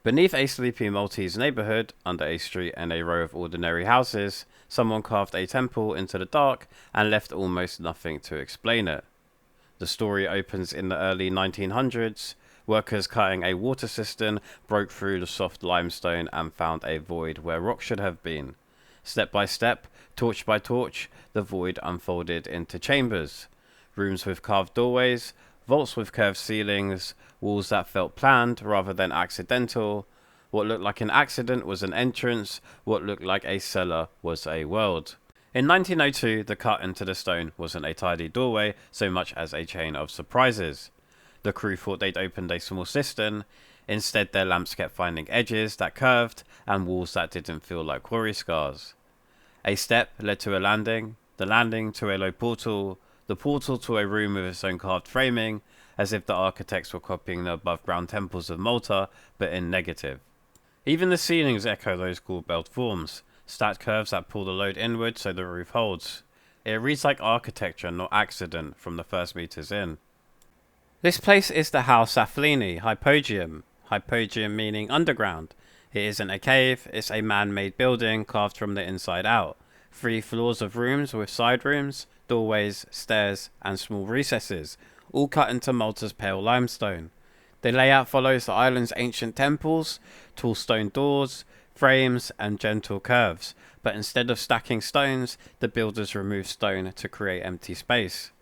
Beneath a sleepy Maltese neighborhood, under a street and a row of ordinary houses, someone carved a temple into the dark and left almost nothing to explain it. The story opens in the early 1900s. Workers cutting a water cistern broke through the soft limestone and found a void where rock should have been. Step by step, torch by torch, the void unfolded into chambers. Rooms with carved doorways, vaults with curved ceilings, walls that felt planned rather than accidental. What looked like an accident was an entrance, what looked like a cellar was a world. In 1902, the cut into the stone wasn't a tidy doorway so much as a chain of surprises. The crew thought they'd opened a small cistern. Instead, their lamps kept finding edges that curved and walls that didn't feel like quarry scars. A step led to a landing, the landing to a low portal, the portal to a room with its own carved framing, as if the architects were copying the above-ground temples of Malta, but in negative. Even the ceilings echo those cool-belt forms, stacked curves that pull the load inward so the roof holds. It reads like architecture, not accident, from the first meters in. This place is the Ħal-Saflieni Hypogeum, hypogeum meaning underground. It isn't a cave, it's a man-made building carved from the inside out. 3 floors of rooms with side rooms, doorways, stairs, and small recesses, all cut into Malta's pale limestone. The layout follows the island's ancient temples, tall stone doors, frames, and gentle curves, but instead of stacking stones, the builders removed stone to create empty space.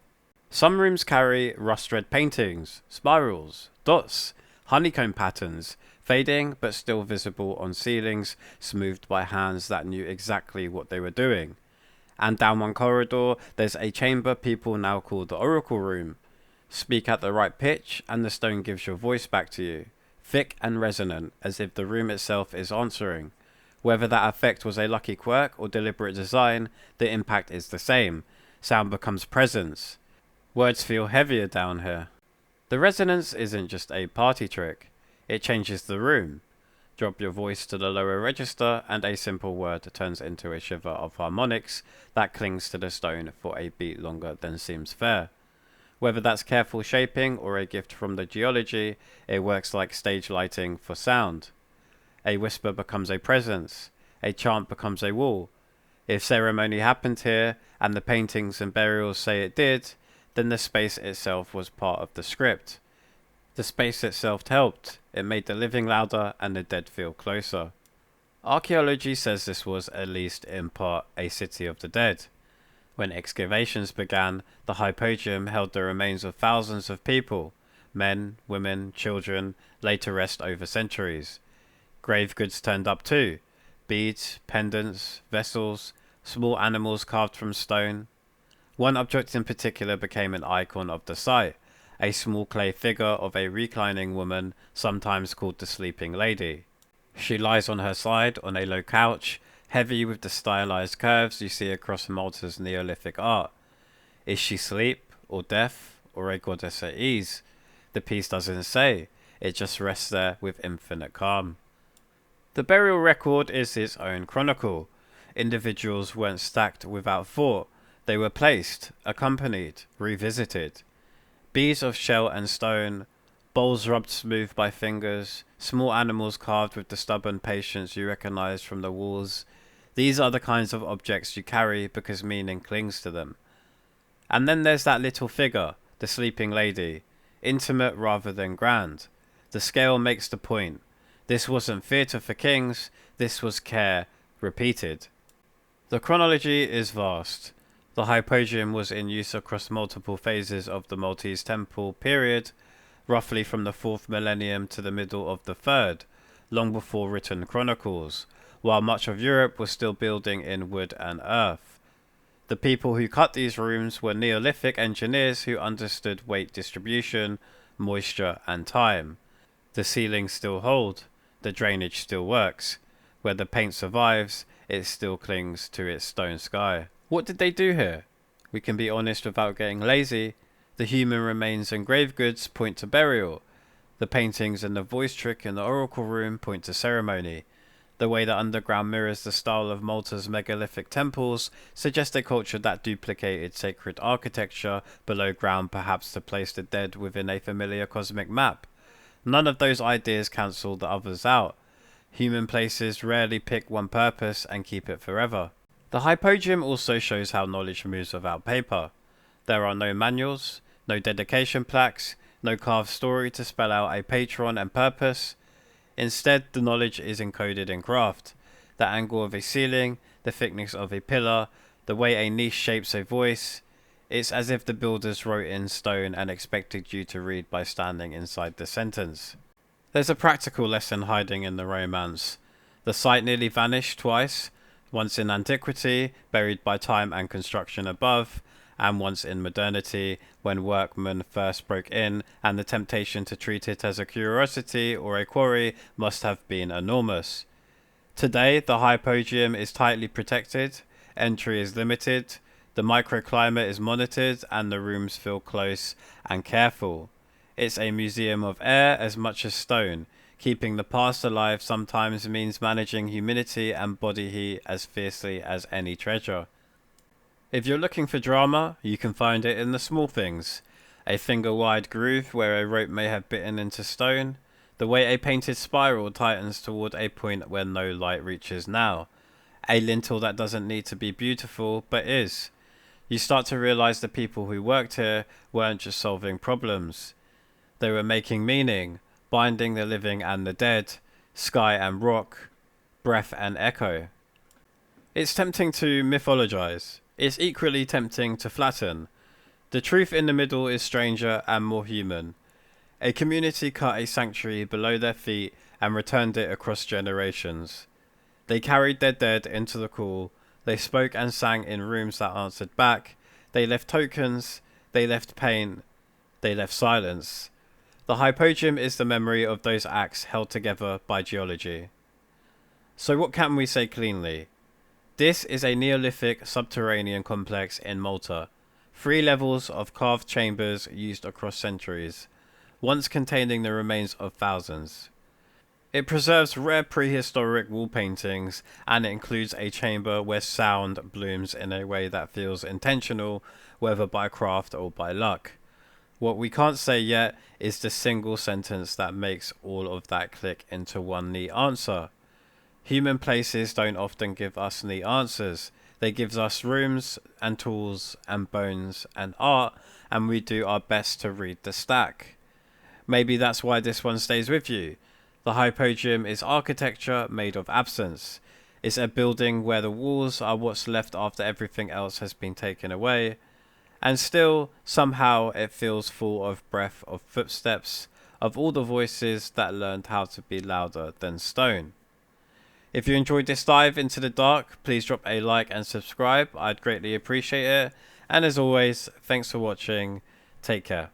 Some rooms carry rust-red paintings, spirals, dots, honeycomb patterns, fading but still visible on ceilings, smoothed by hands that knew exactly what they were doing. And down one corridor, there's a chamber people now call the Oracle Room. Speak at the right pitch, and the stone gives your voice back to you, thick and resonant, as if the room itself is answering. Whether that effect was a lucky quirk or deliberate design, the impact is the same. Sound becomes presence. Words feel heavier down here. The resonance isn't just a party trick, it changes the room. Drop your voice to the lower register and a simple word turns into a shiver of harmonics that clings to the stone for a beat longer than seems fair. Whether that's careful shaping or a gift from the geology, it works like stage lighting for sound. A whisper becomes a presence, a chant becomes a wall. If ceremony happened here, and the paintings and burials say it did, then the space itself was part of the script. The space itself helped. It made the living louder and the dead feel closer. Archaeology says this was, at least in part, a city of the dead. When excavations began, the Hypogeum held the remains of thousands of people, men, women, children, laid to rest over centuries. Grave goods turned up too, beads, pendants, vessels, small animals carved from stone. One object in particular became an icon of the site, a small clay figure of a reclining woman, sometimes called the Sleeping Lady. She lies on her side on a low couch, heavy with the stylized curves you see across Malta's Neolithic art. Is she asleep, or deaf, or a goddess at ease? The piece doesn't say, it just rests there with infinite calm. The burial record is its own chronicle. Individuals weren't stacked without thought. They were placed, accompanied, revisited. Beads of shell and stone, bowls rubbed smooth by fingers, small animals carved with the stubborn patience you recognize from the walls. These are the kinds of objects you carry because meaning clings to them. And then there's that little figure, the Sleeping Lady, intimate rather than grand. The scale makes the point. This wasn't theatre for kings, this was care, repeated. The chronology is vast. The Hypogeum was in use across multiple phases of the Maltese temple period, roughly from the 4th millennium to the middle of the 3rd, long before written chronicles, while much of Europe was still building in wood and earth. The people who cut these rooms were Neolithic engineers who understood weight distribution, moisture and time. The ceilings still hold, the drainage still works. Where the paint survives, it still clings to its stone sky. What did they do here? We can be honest without getting lazy. The human remains and grave goods point to burial. The paintings and the voice trick in the Oracle Room point to ceremony. The way the underground mirrors the style of Malta's megalithic temples suggests a culture that duplicated sacred architecture below ground, perhaps to place the dead within a familiar cosmic map. None of those ideas cancel the others out. Human places rarely pick one purpose and keep it forever. The Hypogeum also shows how knowledge moves without paper. There are no manuals, no dedication plaques, no carved story to spell out a patron and purpose. Instead, the knowledge is encoded in craft. The angle of a ceiling, the thickness of a pillar, the way a niche shapes a voice. It's as if the builders wrote in stone and expected you to read by standing inside the sentence. There's a practical lesson hiding in the romance. The site nearly vanished twice, once in antiquity, buried by time and construction above, and once in modernity, when workmen first broke in, and the temptation to treat it as a curiosity or a quarry must have been enormous. Today, the Hypogeum is tightly protected, entry is limited, the microclimate is monitored, and the rooms feel close and careful. It's a museum of air as much as stone. Keeping the past alive sometimes means managing humidity and body heat as fiercely as any treasure. If you're looking for drama, you can find it in the small things. A finger-wide groove where a rope may have bitten into stone. The way a painted spiral tightens toward a point where no light reaches now. A lintel that doesn't need to be beautiful, but is. You start to realize the people who worked here weren't just solving problems. They were making meaning, binding the living and the dead, sky and rock, breath and echo. It's tempting to mythologize. It's equally tempting to flatten. The truth in the middle is stranger and more human. A community cut a sanctuary below their feet and returned it across generations. They carried their dead into the call. They spoke and sang in rooms that answered back. They left tokens. They left pain. They left silence. The Hypogeum is the memory of those acts held together by geology. So what can we say cleanly? This is a Neolithic subterranean complex in Malta. 3 levels of carved chambers used across centuries, once containing the remains of thousands. It preserves rare prehistoric wall paintings, and it includes a chamber where sound blooms in a way that feels intentional, whether by craft or by luck. What we can't say yet is the single sentence that makes all of that click into one neat answer. Human places don't often give us neat answers. They give us rooms and tools and bones and art, and we do our best to read the stack. Maybe that's why this one stays with you. The Hypogeum is architecture made of absence. It's a building where the walls are what's left after everything else has been taken away. And still, somehow, it feels full of breath of footsteps, of all the voices that learned how to be louder than stone. If you enjoyed this dive into the dark, please drop a like and subscribe. I'd greatly appreciate it. And as always, thanks for watching. Take care.